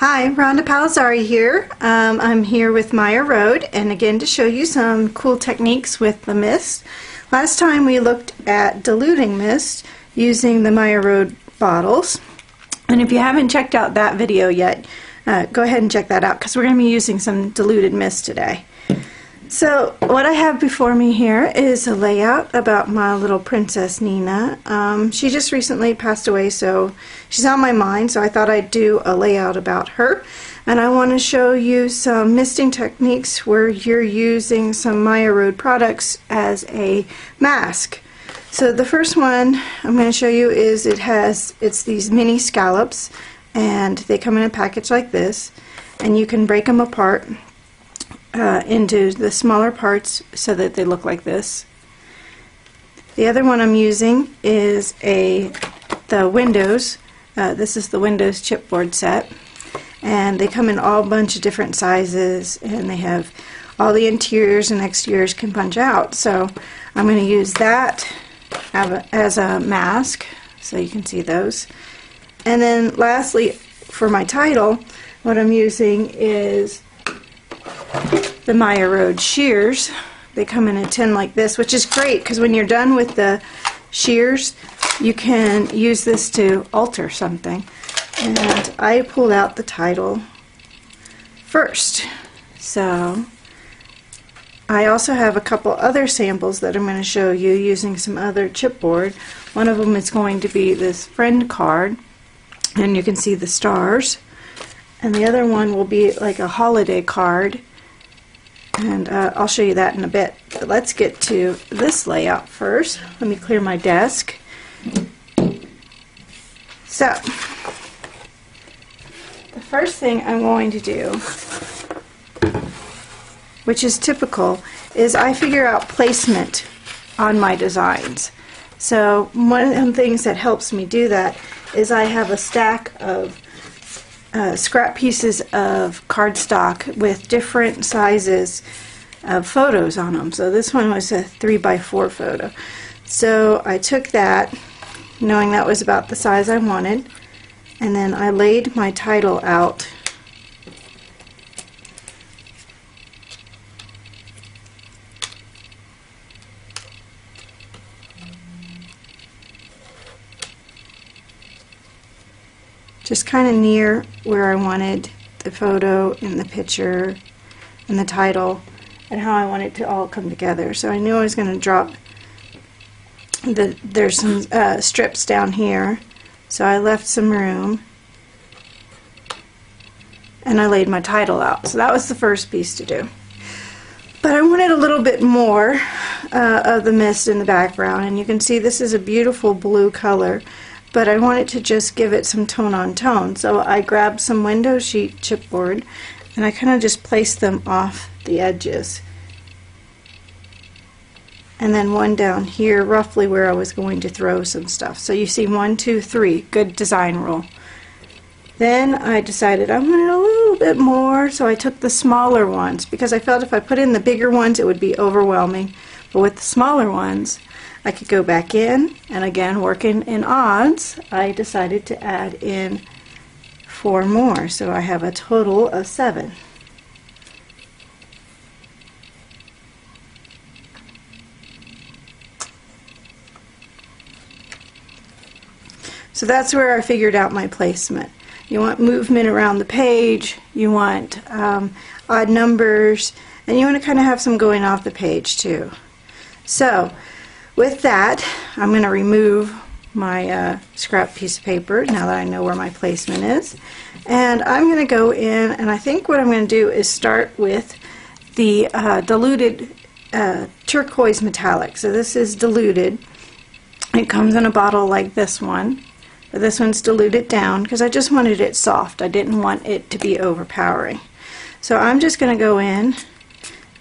Hi, Rhonda Palazari here. I'm here with Maya Road, and again to show you some cool techniques with the mist. Last time we looked at diluting mist using the Maya Road bottles, and if you haven't checked out that video yet, go ahead and check that out because we're going to be using some diluted mist today. So what I have before me here is a layout about my little princess Nina. She just recently passed away, so she's on my mind, so I thought I'd do a layout about her. And I want to show you some misting techniques where you're using some Maya Road products as a mask. So the first one I'm going to show you is it's these mini scallops, and they come in a package like this, and you can break them apart into the smaller parts so that they look like this. The other one I'm using is the Windows. This is the Windows chipboard set, and they come in all bunch of different sizes, and they have all the interiors and exteriors can punch out. So I'm going to use that as a mask so you can see those. And then lastly, for my title, what I'm using is the Maya Road shears. They come in a tin like this, which is great because when you're done with the shears, you can use this to alter something. And I pulled out the title first. So I also have a couple other samples that I'm going to show you using some other chipboard. One of them is going to be this friend card, and you can see the stars. And the other one will be like a holiday card, and I'll show you that in a bit. But let's get to this layout first. Let me clear my desk. So, the first thing I'm going to do, which is typical, is I figure out placement on my designs. So one of the things that helps me do that is I have a stack of scrap pieces of cardstock with different sizes of photos on them. So this one was a 3x4 photo. So I took that, knowing that was about the size I wanted, and then I laid my title out . Just kind of near where I wanted the photo and the picture and the title and how I want it to all come together. So I knew I was going to drop there's some strips down here, so I left some room and I laid my title out. So that was the first piece to do. But I wanted a little bit more of the mist in the background, and you can see this is a beautiful blue color, but I wanted to just give it some tone on tone. So I grabbed some window sheet chipboard and I kind of just placed them off the edges. And then one down here, roughly where I was going to throw some stuff. So you see 1, 2, 3, good design rule. Then I decided I wanted a little bit more, so I took the smaller ones because I felt if I put in the bigger ones it would be overwhelming. But with the smaller ones, I could go back in, and again, working in odds, I decided to add in 4 more, so I have a total of 7. So that's where I figured out my placement. You want movement around the page, you want odd numbers, and you want to kind of have some going off the page too. So with that, I'm going to remove my scrap piece of paper now that I know where my placement is. And I'm going to go in, and I think what I'm going to do is start with the diluted turquoise metallic. So this is diluted. It comes in a bottle like this one. But this one's diluted down because I just wanted it soft. I didn't want it to be overpowering. So I'm just going to go in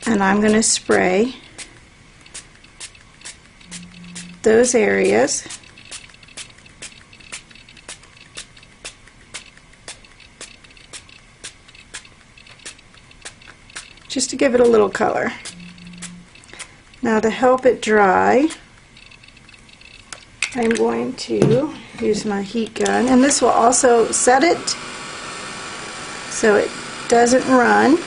and I'm going to spray those areas. Just to give it a little color. Now to help it dry, I'm going to use my heat gun, and this will also set it so it doesn't run,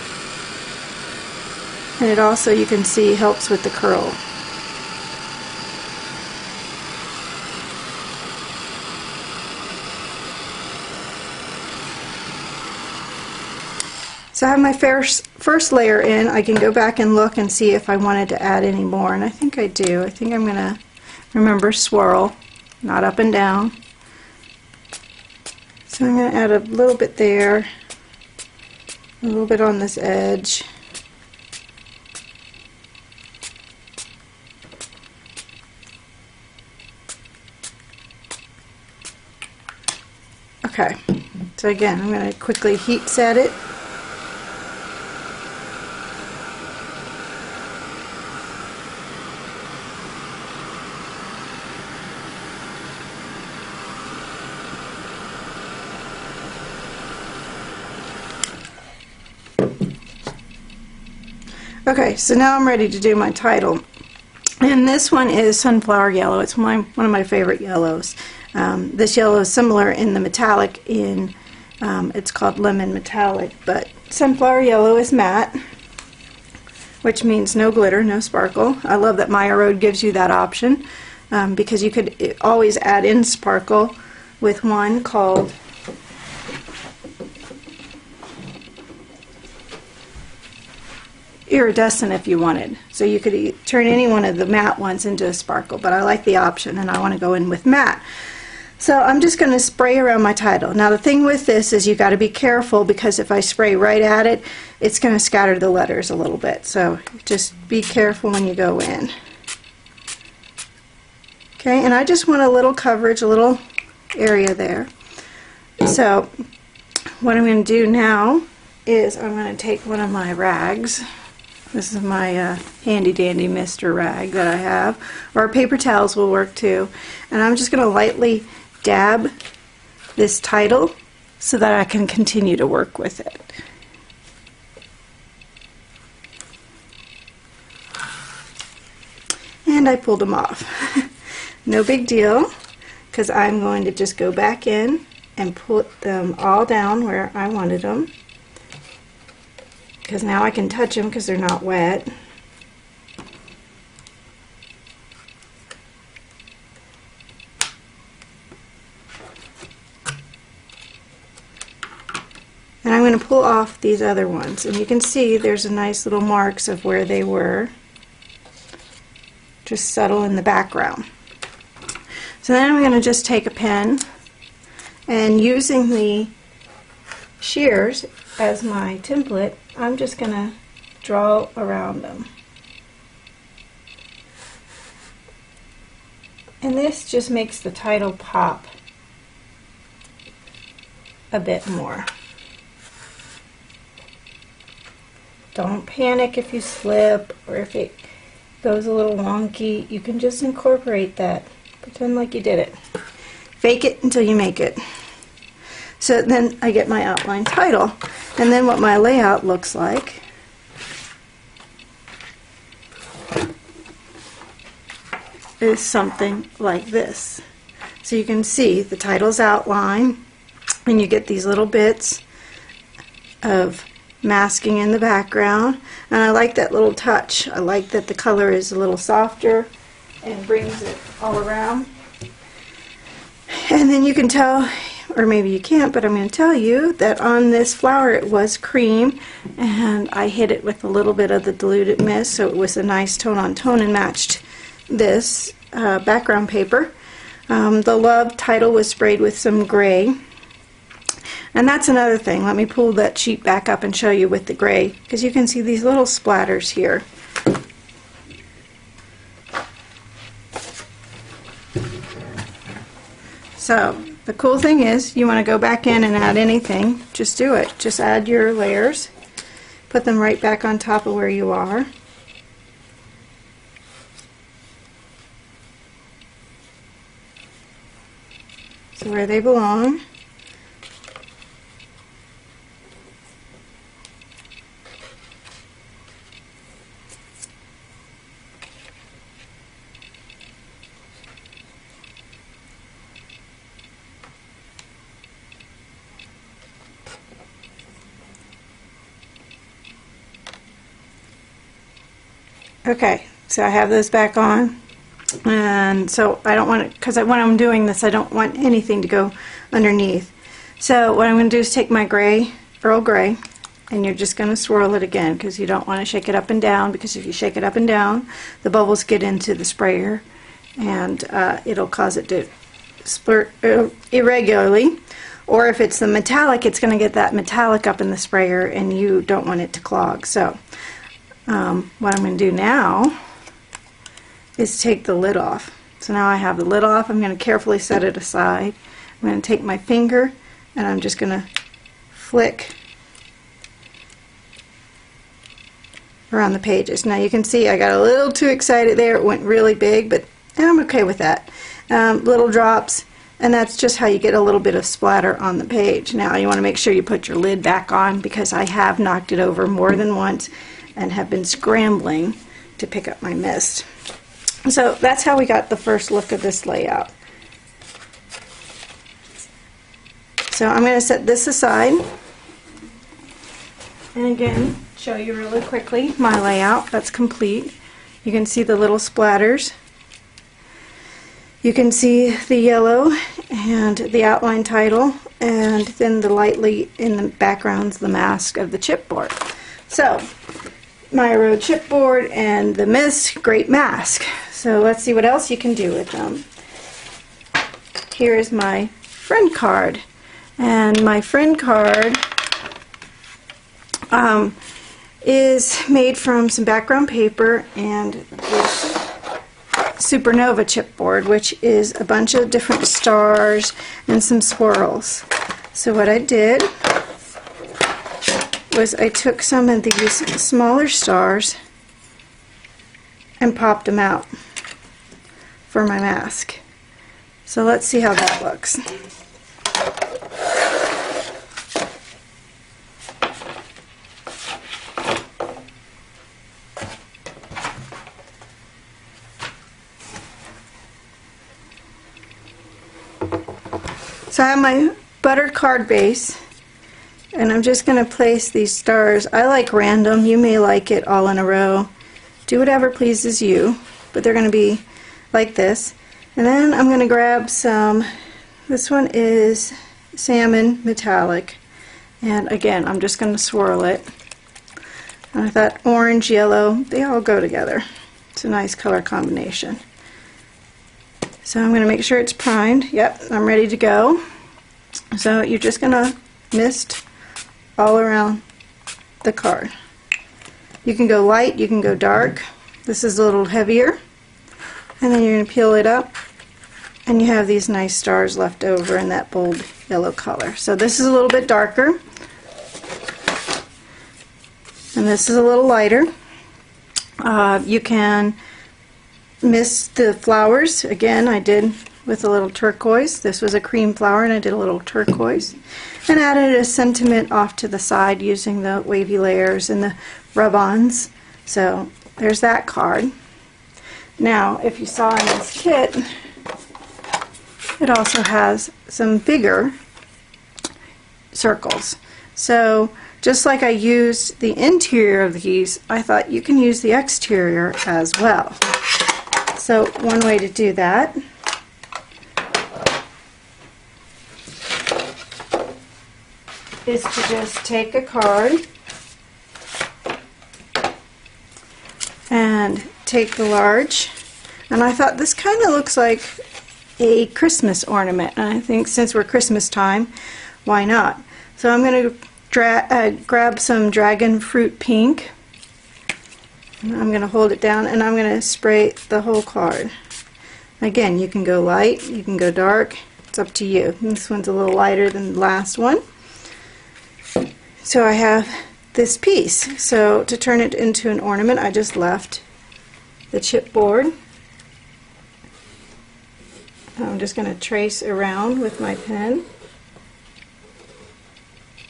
and it also, you can see, helps with the curl. So I have my first layer in. I can go back and look and see if I wanted to add any more, and I think I do. I think I'm going to, remember, swirl, not up and down. So I'm going to add a little bit there, a little bit on this edge. Okay, so again, I'm going to quickly heat set it. Okay, so now I'm ready to do my title. And this one is sunflower yellow. It's one of my favorite yellows. This yellow is similar in the metallic it's called lemon metallic, but sunflower yellow is matte, which means no glitter, no sparkle. I love that Maya Road gives you that option, because you could always add in sparkle with one called iridescent if you wanted. So you could turn any one of the matte ones into a sparkle, but I like the option and I want to go in with matte. So I'm just going to spray around my title. Now the thing with this is you got to be careful, because if I spray right at it, it's going to scatter the letters a little bit. So just be careful when you go in. Okay, and I just want a little coverage, a little area there. So what I'm going to do now is I'm going to take one of my rags. This is my handy dandy mister rag that I have, or paper towels will work too, and I'm just going to lightly dab this title so that I can continue to work with it. And I pulled them off. No big deal, because I'm going to just go back in and put them all down where I wanted them, because now I can touch them because they're not wet. And I'm going to pull off these other ones, and you can see there's a nice little marks of where they were, just subtle in the background. So then I'm going to just take a pen, and using the shears as my template, I'm just going to draw around them. And this just makes the title pop a bit more. Don't panic if you slip or if it goes a little wonky. You can just incorporate that. Pretend like you did it. Fake it until you make it. So then I get my outline title. And then what my layout looks like is something like this. So you can see the title's outline, and you get these little bits of masking in the background, and I like that little touch. I like that the color is a little softer and brings it all around. And then you can tell, or maybe you can't, but I'm going to tell you that on this flower it was cream, and I hit it with a little bit of the diluted mist, so it was a nice tone on tone and matched this background paper. The love title was sprayed with some gray. And that's another thing. Let me pull that sheet back up and show you with the gray, because you can see these little splatters here. So the cool thing is, you want to go back in and add anything, just do it. Just add your layers, put them right back on top of where you are. So where they belong. Okay, so I have those back on, and so I don't want it, because when I'm doing this I don't want anything to go underneath. So what I'm going to do is take my gray, Earl Grey, and you're just going to swirl it again, because you don't want to shake it up and down, because if you shake it up and down the bubbles get into the sprayer and it'll cause it to splurt irregularly. Or if it's the metallic, it's going to get that metallic up in the sprayer and you don't want it to clog. So what I'm going to do now is take the lid off. So now I have the lid off. I'm going to carefully set it aside. I'm going to take my finger and I'm just going to flick around the pages. Now you can see I got a little too excited there. It went really big, but I'm okay with that. Little drops, and that's just how you get a little bit of splatter on the page. Now you want to make sure you put your lid back on, because I have knocked it over more than once and have been scrambling to pick up my mist. So that's how we got the first look of this layout. So I'm going to set this aside, and again show you really quickly my layout. That's complete. You can see the little splatters. You can see the yellow and the outline title, and then the lightly in the background's the mask of the chipboard. So my road chipboard and the mist, great mask. So let's see what else you can do with them. Here is my friend card, and my friend card is made from some background paper and this Supernova chipboard, which is a bunch of different stars and some swirls. So what I did was I took some of these smaller stars and popped them out for my mask. So let's see how that looks. So I have my buttered card base, and I'm just going to place these stars. I like random. You may like it all in a row. Do whatever pleases you, but they're going to be like this. And then I'm going to grab some, this one is salmon metallic, and again I'm just going to swirl it. And I thought orange, yellow, they all go together. It's a nice color combination. So I'm going to make sure it's primed. Yep, I'm ready to go. So you're just going to mist all around the card. You can go light, you can go dark. This is a little heavier. And then you're going to peel it up, and you have these nice stars left over in that bold yellow color. So this is a little bit darker, and this is a little lighter. You can mist the flowers. Again, I did with a little turquoise. This was a cream flower, and I did a little turquoise. And added a sentiment off to the side using the wavy layers and the rub-ons. So there's that card. Now, if you saw in this kit, it also has some bigger circles. So just like I used the interior of these, I thought you can use the exterior as well. So one way to do that is to just take a card and take the large, and I thought this kind of looks like a Christmas ornament, and I think since we're Christmas time, why not? So I'm going to grab some dragon fruit pink, and I'm going to hold it down, and I'm going to spray the whole card. Again, you can go light, you can go dark, it's up to you. This one's a little lighter than the last one. So I have this piece. So to turn it into an ornament, I just left the chipboard. I'm just going to trace around with my pen,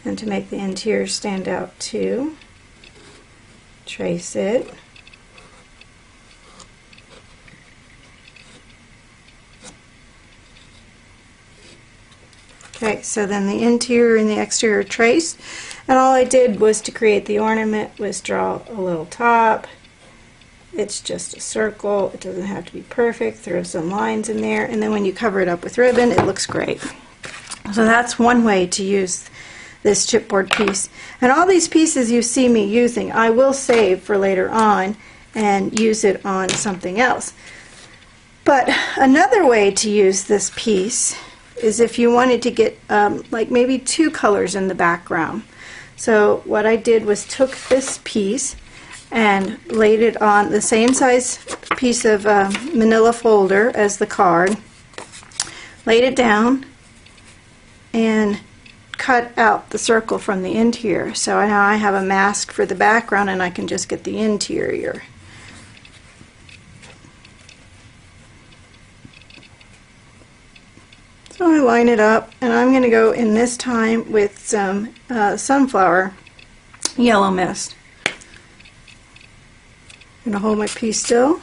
and to make the interior stand out too, trace it. Okay, so then the interior and the exterior traced, and all I did was to create the ornament was draw a little top It's just a circle. It doesn't have to be perfect. Throw some lines in there, and then when you cover it up with ribbon, it looks great. So that's one way to use this chipboard piece. And all these pieces you see me using, I will save for later on and use it on something else. But another way to use this piece is if you wanted to get like maybe 2 colors in the background. So what I did was took this piece and laid it on the same size piece of manila folder as the card, laid it down, and cut out the circle from the interior. So now I have a mask for the background and I can just get the interior. So I line it up, and I'm going to go in this time with some sunflower yellow mist. I'm going to hold my piece still.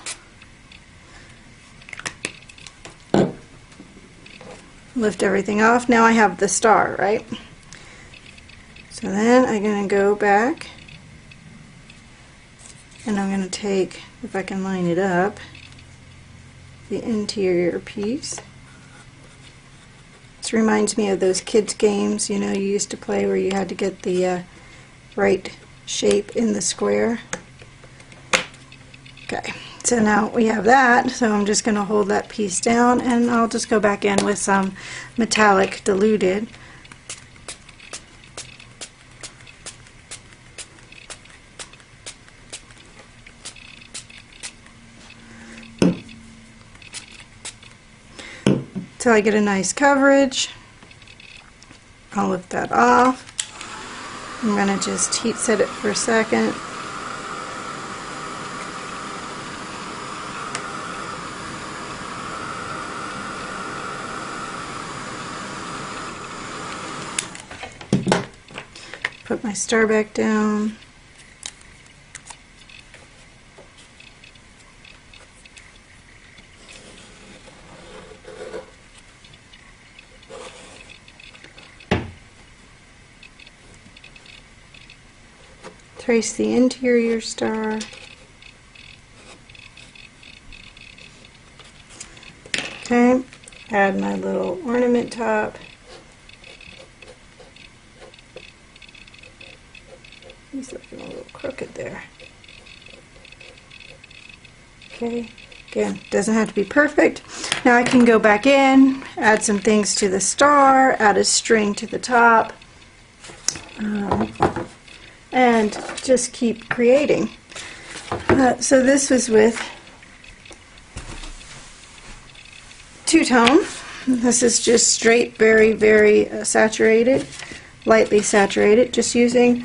Lift everything off. Now I have the star, right? So then I'm going to go back, and I'm going to take, if I can line it up, the interior piece. This reminds me of those kids games, you know, you used to play where you had to get the right shape in the square. Okay, so now we have that, so I'm just going to hold that piece down, and I'll just go back in with some metallic diluted. Till I get a nice coverage. I'll lift that off. I'm going to just heat set it for a second. Put my star back down. Trace the interior star. Okay, add my little ornament top. He's looking a little crooked there. Okay, again, doesn't have to be perfect. Now I can go back in, add some things to the star, add a string to the top. And just keep creating. So this was with two-tone. This is just straight, very, very saturated, lightly saturated, just using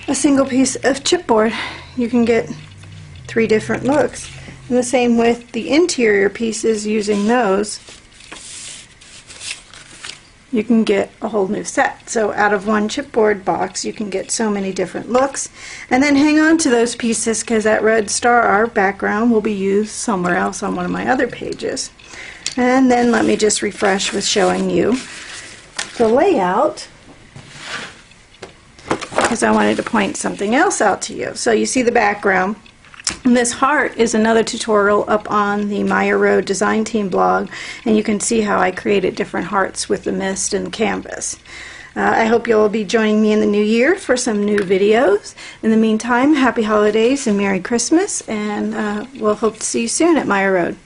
a single piece of chipboard. You can get 3 different looks. And the same with the interior pieces, using those. You can get a whole new set. So out of one chipboard box you can get so many different looks. And then hang on to those pieces, because that red star background will be used somewhere else on one of my other pages. And then let me just refresh with showing you the layout, because I wanted to point something else out to you. So you see the background. And this heart is another tutorial up on the Maya Road Design Team blog, and you can see how I created different hearts with the mist and canvas. I hope you'll be joining me in the new year for some new videos. In the meantime, happy holidays and Merry Christmas, and we'll hope to see you soon at Maya Road.